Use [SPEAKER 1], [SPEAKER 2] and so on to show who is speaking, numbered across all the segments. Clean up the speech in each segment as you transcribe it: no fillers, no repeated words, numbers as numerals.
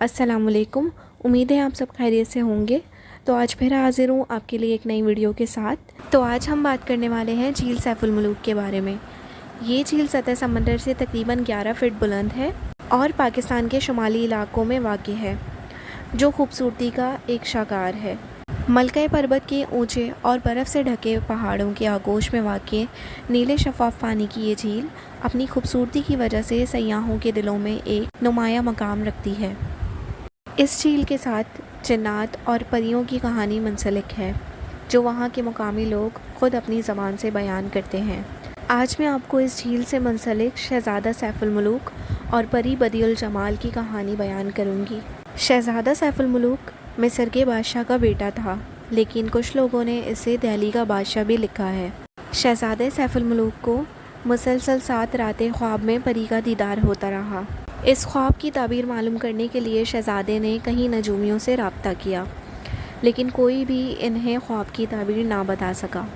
[SPEAKER 1] अस्सलाम वालेकुम। उम्मीद है आप सब खैरियत से होंगे। तो आज फिर हाज़िर हूँ आपके लिए एक नई वीडियो के साथ। तो आज हम बात करने वाले हैं झील सैफुल मुलूक के बारे में। ये झील सतह समंदर से तकरीबन 11 फीट बुलंद है और पाकिस्तान के शुमाली इलाकों में वाक़ है, जो खूबसूरती का एक शाकार है। मलका पर्वत के ऊंचे और बर्फ़ से ढके पहाड़ों के आगोश में वाक़ नीले शफाफ पानी की ये झील अपनी खूबसूरती की वजह से सयाहों के दिलों में एक नुमाया मकाम रखती है। इस झील के साथ जन्नात और परियों की कहानी मुंसलिक है, जो वहाँ के मुकामी लोग ख़ुद अपनी ज़बान से बयान करते हैं। आज मैं आपको इस झील से मुंसलिक शहज़ादा सैफुल मुलूक और परी बदिउल जमाल की कहानी बयान करूँगी। शहज़ादा सैफुल मुलूक मिस्र के बादशाह का बेटा था, लेकिन कुछ लोगों ने इसे दिल्ली का बादशाह भी लिखा है। शहज़ादे सैफुल मुलूक को मुसलसल 7 रातें ख्वाब में परी का दीदार होता रहा। इस ख्वाब की ताबीर मालूम करने के लिए शहज़ादे ने कई नजूमियों से रब्ता किया, लेकिन कोई भी इन्हें ख्वाब की ताबीर ना बता सका।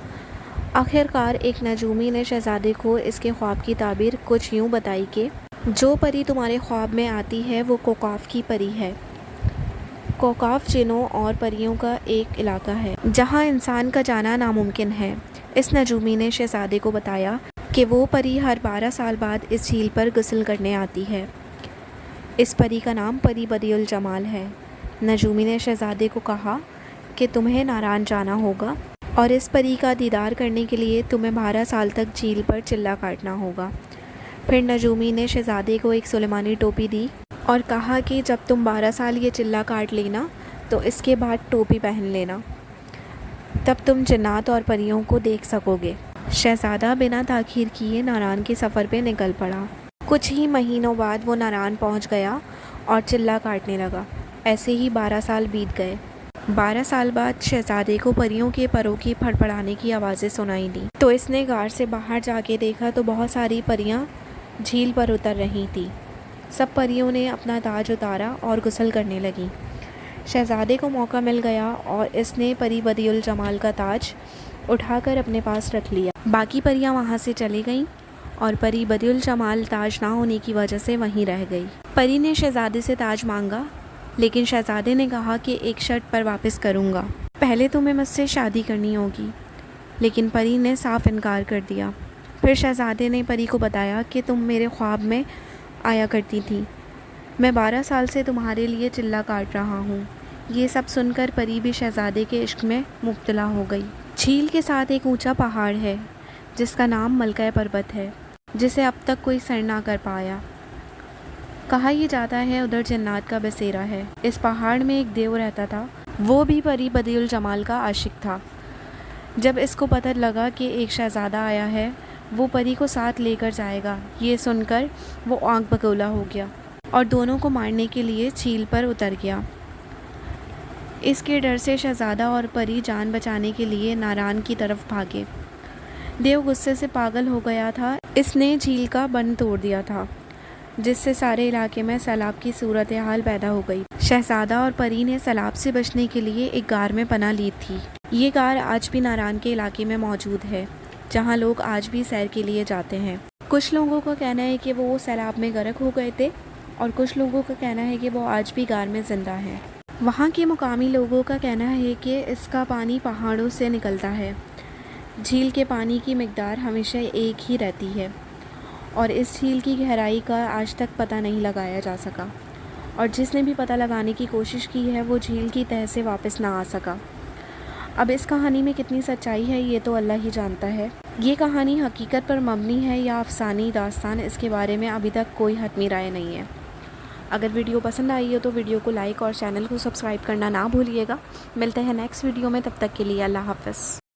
[SPEAKER 1] आखिरकार एक नजूमी ने शहज़ादे को इसके ख्वाब की ताबीर कुछ यूँ बताई कि जो परी तुम्हारे ख्वाब में आती है वो कोकाफ की परी है। कोकाफ जिनों और परियों का एक इलाका है जहाँ इंसान का जाना नामुमकिन है। इस नजूमी ने शहज़ादे को बताया कि वो परी हर 12 साल बाद इस झील पर गुस्ल करने आती है। इस परी का नाम परी बदिउल जमाल है। नजूमी ने शहज़ादे को कहा कि तुम्हें नारान जाना होगा और इस परी का दीदार करने के लिए तुम्हें 12 साल तक झील पर चिल्ला काटना होगा। फिर नजूमी ने शहज़ादे को एक सुलेमानी टोपी दी और कहा कि जब तुम 12 साल ये चिल्ला काट लेना तो इसके बाद टोपी पहन लेना, तब तुम जन्नात और परियों को देख सकोगे। शहज़ादा बिना ताख़ीर किए नारान के सफ़र पे निकल पड़ा। कुछ ही महीनों बाद वो नारान पहुंच गया और चिल्ला काटने लगा। ऐसे ही 12 साल बीत गए। 12 साल बाद शहज़ादे को परियों के परों की फड़फड़ाने की आवाज़ें सुनाई दी, तो इसने गार से बाहर जाके देखा तो बहुत सारी परियां झील पर उतर रही थी। सब परियों ने अपना ताज उतारा और गुस्ल करने लगी। शहज़ादे को मौका मिल गया और इसने परी बदिउल जमाल का ताज उठाकर अपने पास रख लिया। बाकी परियां वहाँ से चली गईं और परी बदिउल जमाल ताज ना होने की वजह से वहीं रह गई। परी ने शहज़ादे से ताज मांगा, लेकिन शहज़ादे ने कहा कि एक शर्त पर वापस करूँगा, पहले तुम्हें मुझसे शादी करनी होगी। लेकिन परी ने साफ इनकार कर दिया। फिर शहज़ादे ने परी को बताया कि तुम मेरे ख्वाब में आया करती थी, मैं 12 साल से तुम्हारे लिए चिल्ला काट रहा हूँ। ये सब सुनकर परी भी शहज़ादे के इश्क में मुब्तला हो गई। झील के साथ एक ऊंचा पहाड़ है जिसका नाम मलका पर्वत है, जिसे अब तक कोई सर ना कर पाया। कहा यह जाता है उधर जन्नात का बसेरा है। इस पहाड़ में एक देव रहता था, वो भी परी बदिउल जमाल का आशिक था। जब इसको पता लगा कि एक शहज़ादा आया है, वो परी को साथ लेकर जाएगा, ये सुनकर वो आंख बगोला हो गया और दोनों को मारने के लिए झील पर उतर गया। इसके डर से शहज़ादा और परी जान बचाने के लिए नारान की तरफ भागे। देव गुस्से से पागल हो गया था। इसने झील का बंद तोड़ दिया था, जिससे सारे इलाके में सैलाब की सूरत हाल पैदा हो गई। शहज़ादा और परी ने सैलाब से बचने के लिए एक गार में पनाह ली थी। ये गार आज भी नारान के इलाके में मौजूद है, जहाँ लोग आज भी सैर के लिए जाते हैं। कुछ लोगों का कहना है कि वो सैलाब में गर्क हो गए थे और कुछ लोगों का कहना है कि वो आज भी गार में ज़िंदा है। वहाँ के मुकामी लोगों का कहना है कि इसका पानी पहाड़ों से निकलता है। झील के पानी की मिकदार हमेशा एक ही रहती है और इस झील की गहराई का आज तक पता नहीं लगाया जा सका, और जिसने भी पता लगाने की कोशिश की है वो झील की तह से वापस ना आ सका। अब इस कहानी में कितनी सच्चाई है ये तो अल्लाह ही जानता है। ये कहानी हकीकत पर मबनी है या अफसानी दास्तान, इसके बारे में अभी तक कोई हतमी राय नहीं है। अगर वीडियो पसंद आई हो तो वीडियो को लाइक और चैनल को सब्सक्राइब करना ना भूलिएगा। मिलते हैं नेक्स्ट वीडियो में, तब तक के लिए अल्लाह हाफ़िज़।